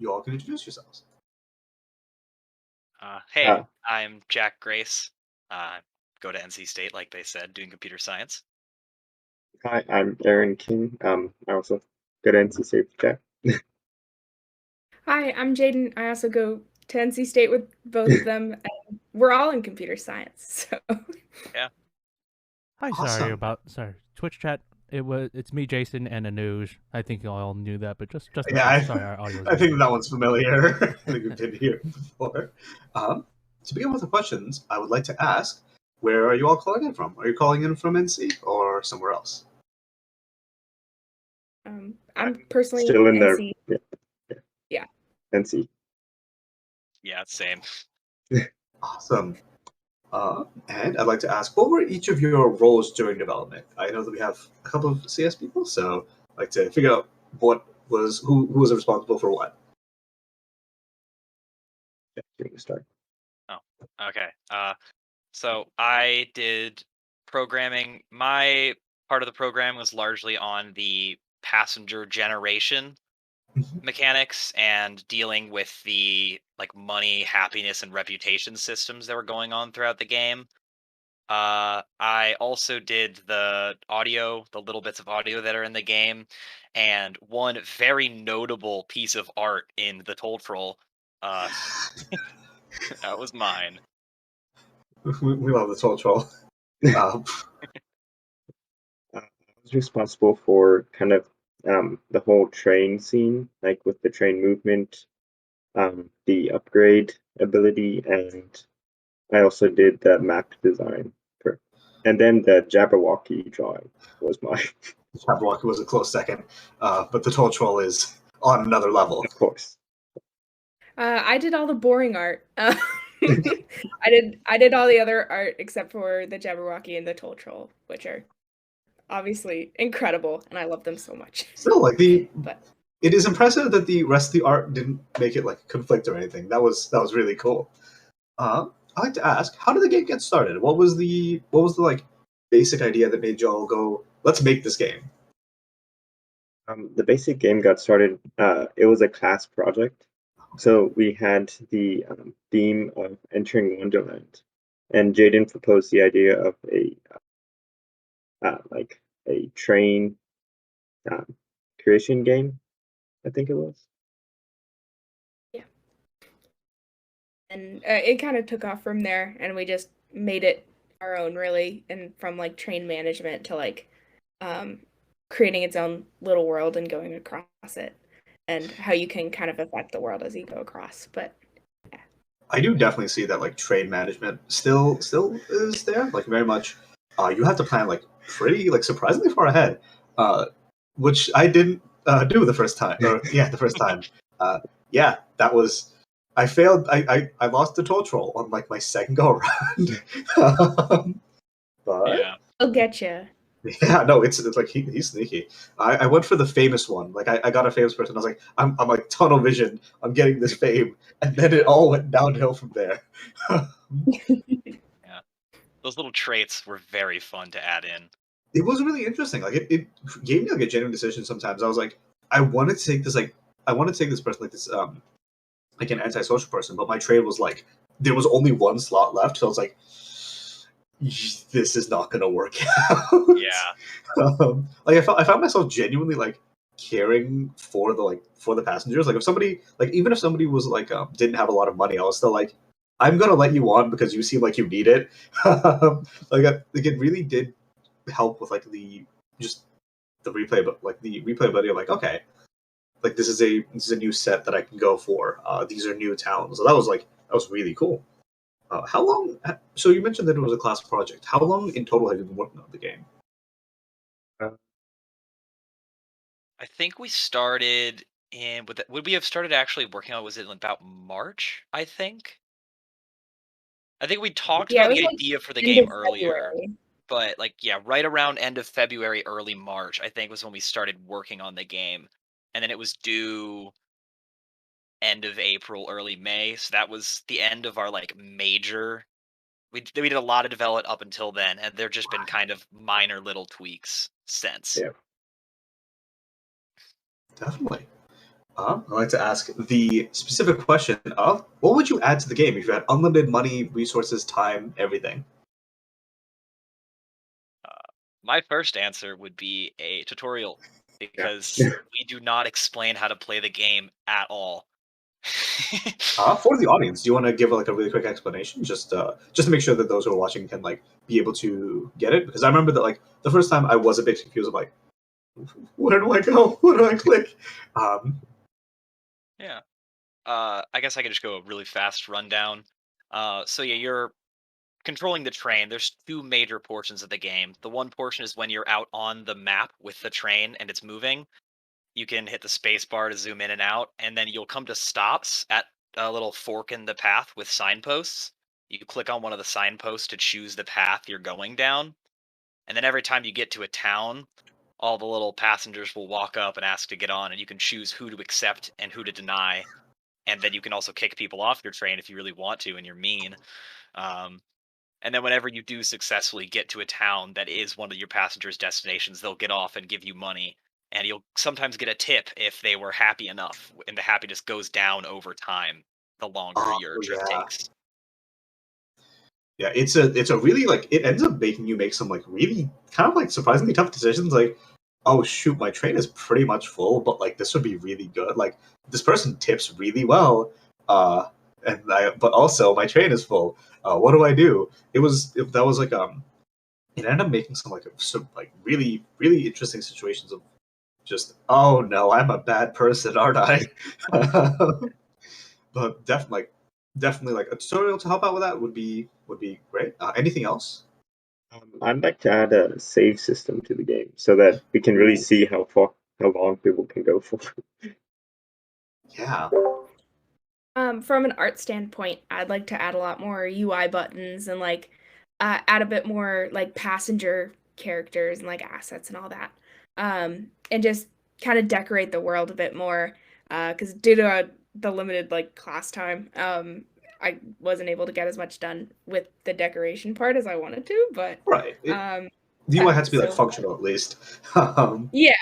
You all can introduce yourselves. Hey, I'm Jack Grace. Go to NC State, like they said, doing computer science. Hi, I'm Aaron King. I also go to NC State with Jack. Hi, I'm Jaden. I also go to NC State with both of them, and we're all in computer science. So Yeah. Hi, Awesome. sorry. Twitch chat. It's me, Jason, and Anuj. I think you all knew that, but just in Yeah, case, sorry, our audio. I think that one's familiar. I think we've been here before. To begin with the questions, I would like to ask, where are you all calling in from? Are you calling in from NC or somewhere else? I'm personally Still in there. NC. Yeah. NC. Yeah, same. Awesome. And I'd like to ask, what were each of your roles during development? I know that we have a couple of CS people, so I'd like to figure out who was responsible for what. Yeah, you can start. Oh, okay. So I did programming. My part of the program was largely on the passenger generation mechanics and dealing with the money, happiness, and reputation systems that were going on throughout the game. I also did the audio, the little bits of audio that are in the game, and one very notable piece of art in the Toll Troll. That was mine. We love the Toll Troll. I was responsible for kind of the whole train scene, like with the train movement, the upgrade ability, and I also did the map design. And then the Jabberwocky drawing was mine. Jabberwocky was a close second, but the Toll Troll is on another level. Of course. I did all the boring art. I did all the other art except for the Jabberwocky and the Toll Troll, which are obviously incredible, and I love them so much. Still, it is impressive that the rest of the art didn't make it conflict or anything. That was really cool. I'd like to ask, how did the game get started? What was the basic idea that made y'all go, let's make this game? The basic game got started. It was a class project, so we had the theme of entering Wonderland, and Jaden proposed the idea of a train creation game. I think it was. Yeah. And it kind of took off from there, and we just made it our own, really, and from train management to creating its own little world and going across it, and how you can kind of affect the world as you go across. But yeah. I do definitely see that like trade management still is there, like very much. You have to plan like pretty like surprisingly far ahead, which I didn't do the first time. Or yeah, the first time. Yeah, that was. I failed. I lost the toll troll on like my second go around. But Yeah. I'll get you. yeah, no, it's like he's sneaky. I went for the famous one. Like I got a famous person. I was like, I'm like tunnel vision. I'm getting this fame, and then it all went downhill from there. Yeah. Those little traits were very fun to add in. It was really interesting. Like it gave me like a genuine decision. Sometimes I was like, I wanted to take this person like this like an antisocial person, but my trade was like there was only one slot left, so I was like, this is not gonna work out. Yeah. Like I found myself genuinely like caring for the passengers. Like if somebody like even if somebody was like didn't have a lot of money, I was still like, I'm gonna let you on because you seem like you need it. Like it really did help with like the replay, but like the replayability of like okay, like this is a new set that I can go for. These are new towns, so that was really cool. How long? So you mentioned that it was a class project. How long in total have you been working on the game? Uh, I think we started in would we have started actually working on, was it about March, I think? I think we talked Yeah, it about was the like idea for the end game of earlier, February. but like yeah, right around end of February, early March, I think was when we started working on the game. And then it was due end of April, early May. So that was the end of our like major. We did a lot of development up until then, and there've just been kind of minor little tweaks since. Yeah. Definitely. I'd like to ask the specific question of what would you add to the game if you had unlimited money, resources, time, everything? My first answer would be a tutorial Yeah. because we do not explain how to play the game at all. For the audience, do you want to give like a really quick explanation, just to make sure that those who are watching can like be able to get it? Because I remember that like the first time I was a bit confused of like, where do I go? What do I click? Yeah. I guess I could just go a really fast rundown. So yeah, you're controlling the train. There's two major portions of the game. The one portion is when you're out on the map with the train and it's moving. You can hit the space bar to zoom in and out, and then you'll come to stops at a little fork in the path with signposts. You click on one of the signposts to choose the path you're going down, and then every time you get to a town, all the little passengers will walk up and ask to get on, and you can choose who to accept and who to deny. And then you can also kick people off your train if you really want to and you're mean. Um, and then whenever you do successfully get to a town that is one of your passengers' destinations, they'll get off and give you money. And you'll sometimes get a tip if they were happy enough. And the happiness goes down over time the longer Oh your trip yeah, takes. yeah. It's a really like it ends up making you make some like really kind of like surprisingly tough decisions. Like, oh shoot, my train is pretty much full, but like this would be really good. Like this person tips really well, but also my train is full. What do I do? That was like it ended up making some like really really interesting situations of just oh no, I'm a bad person, aren't I? But definitely like a tutorial to help out with that would be great. Anything else? I'd like to add a save system to the game so that we can really see how long people can go for. Yeah. From an art standpoint, I'd like to add a lot more UI buttons and like add a bit more like passenger characters and like assets and all that. And just kind of decorate the world a bit more. Because due to the limited like class time, I wasn't able to get as much done with the decoration part as I wanted to. But Right. um, The UI had to be like so functional at least. yeah,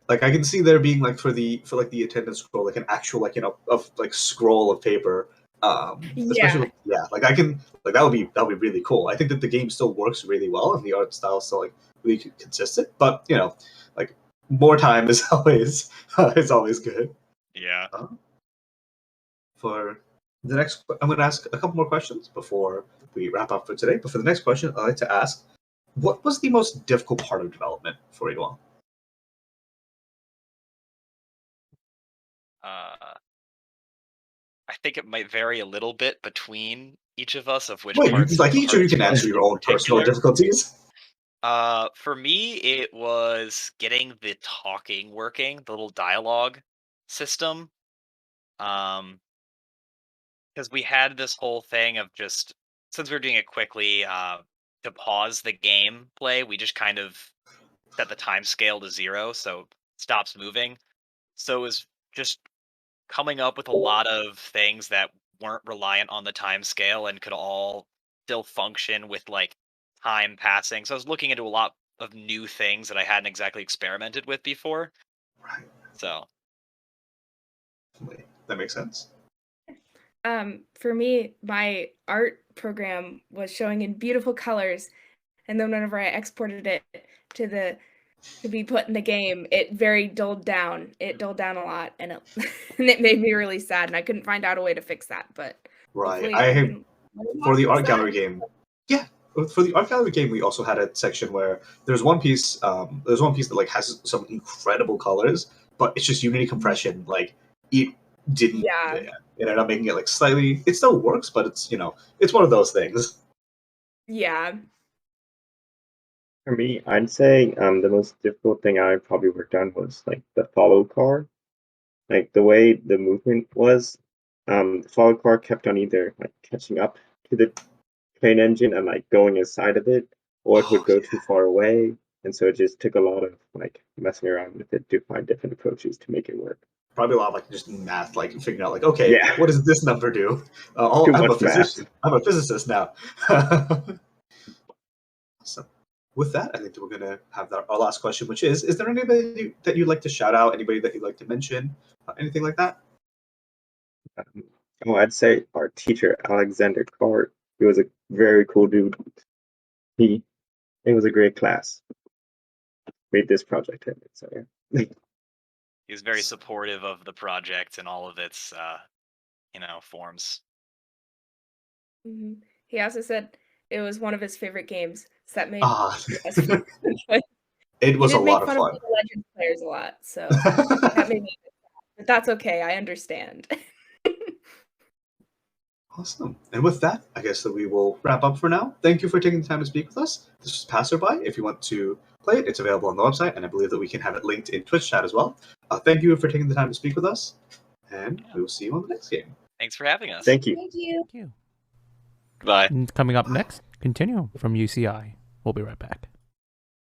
Like I can see there being like for like the attendance scroll, like an actual like of like scroll of paper. Especially yeah. yeah, like I can like that would be really cool. I think that the game still works really well and the art style is still like really consistent. But like more time is always is always good. Yeah. For the next, I'm going to ask a couple more questions before we wrap up for today. But for the next question, I'd like to ask, what was the most difficult part of development for you all? I think it might vary a little bit between each of us of which Wait, parts. like each of you can answer your own personal particular. difficulties. For me, it was getting the talking working, the little dialogue system. Because we had this whole thing of just since we were doing it quickly, to pause the game play, we just kind of set the time scale to 0, so it stops moving. So it was just coming up with a lot of things that weren't reliant on the time scale and could all still function with like time passing. So I was looking into a lot of new things that I hadn't exactly experimented with before. Right. So That makes sense. For me, my art program was showing in beautiful colors, and then whenever I exported it to be put in the game, it very dulled down. It dulled down a lot, and it and it made me really sad, and I couldn't find out a way to fix that. But Right. hopefully I can learn how for to the fix art that. gallery game. Yeah, for the art gallery game, we also had a section where there's one piece. There's one piece that like has some incredible colors, but it's just Unity compression. Like it didn't. Yeah. It ended up making it like slightly. It still works, but it's it's one of those things. Yeah. For me, I'd say the most difficult thing I probably worked on was like the follow car. Like the way the movement was, the follow car kept on either like catching up to the train engine and like going inside of it, or it would go too far away. And so it just took a lot of like messing around with it to find different approaches to make it work. Probably a lot of like just math, like figuring out like, okay, Yeah. what does this number do? Too I'm a much math. physician. I'm a physicist now. So, with that, I think that we're gonna have our last question, which is there anybody that you'd like to shout out? Anybody that you'd like to mention? Anything like that? I'd say our teacher, Alexander Cart, he was a very cool dude. It was a great class. Made this project happen. So yeah. he was very supportive of the project and all of its, forms. Mm-hmm. He also said it was one of his favorite games. So that made It was a lot of fun fun. Of the Legends players a lot, so that made me. But that's okay. I understand. Awesome. And with that, I guess that we will wrap up for now. Thank you for taking the time to speak with us. This is Passerby. If you want to play it, it's available on the website, and I believe that we can have it linked in Twitch chat as well. Thank you for taking the time to speak with us, and we will see you on the next game. Thanks for having us. Thank you. Thank you. Thank you. Bye. And coming up next, Continuum from UCI. We'll be right back.